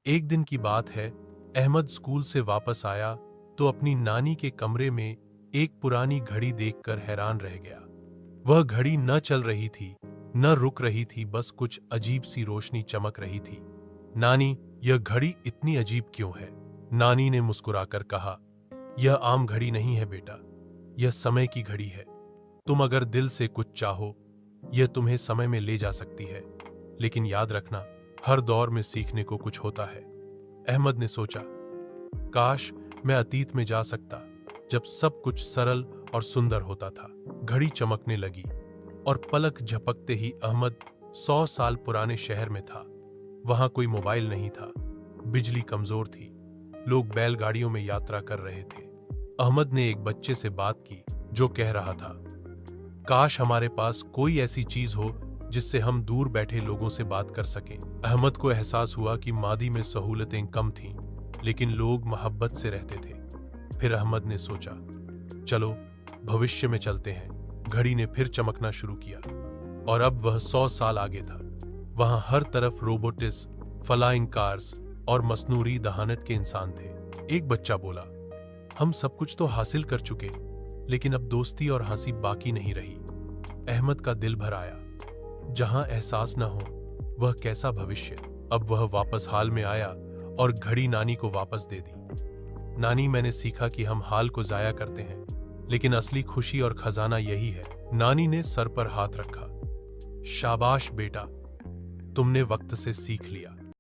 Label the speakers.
Speaker 1: एक दिन की बात है। अहमद स्कूल से वापस आया तो अपनी नानी के कमरे में एक पुरानी घड़ी देखकर हैरान रह गया। वह घड़ी न चल रही थी, न रुक रही थी, बस कुछ अजीब सी रोशनी चमक रही थी। नानी, यह घड़ी इतनी अजीब क्यों है? नानी ने मुस्कुराकर कहा, यह आम घड़ी नहीं है बेटा, यह समय की घड़ी है। तुम अगर दिल से कुछ चाहो, यह तुम्हें समय में ले जा सकती है। लेकिन याद रखना, हर दौर में सीखने को कुछ होता है। अहमद ने सोचा, काश मैं अतीत में जा सकता, जब सब कुछ सरल और सुंदर होता था। घड़ी चमकने लगी और पलक झपकते ही अहमद 100 साल पुराने शहर में था। वहां कोई मोबाइल नहीं था, बिजली कमजोर थी, लोग बैलगाड़ियों में यात्रा कर रहे थे। अहमद ने एक बच्चे से बात की जो कह रहा था, काश हमारे पास कोई ऐसी चीज हो जिससे हम दूर बैठे लोगों से बात कर सकें। अहमद को एहसास हुआ कि मादी में सहूलतें कम थीं, लेकिन लोग मोहब्बत से रहते थे। फिर अहमद ने सोचा, चलो भविष्य में चलते हैं। घड़ी ने फिर चमकना शुरू किया और अब वह 100 साल आगे था। वहां हर तरफ रोबोटिक्स, फ्लाइंग कार्स और मसनूरी दहानत के इंसान थे। एक बच्चा बोला, हम सब कुछ तो हासिल कर चुके, लेकिन अब दोस्ती और हंसी बाकी नहीं रही। अहमद का दिल भर आया। जहां एहसास न हो, वह कैसा भविष्य। अब वह वापस हाल में आया और घड़ी नानी को वापस दे दी। नानी, मैंने सीखा कि हम हाल को जाया करते हैं, लेकिन असली खुशी और खजाना यही है। नानी ने सर पर हाथ रखा। शाबाश बेटा, तुमने वक्त से सीख लिया।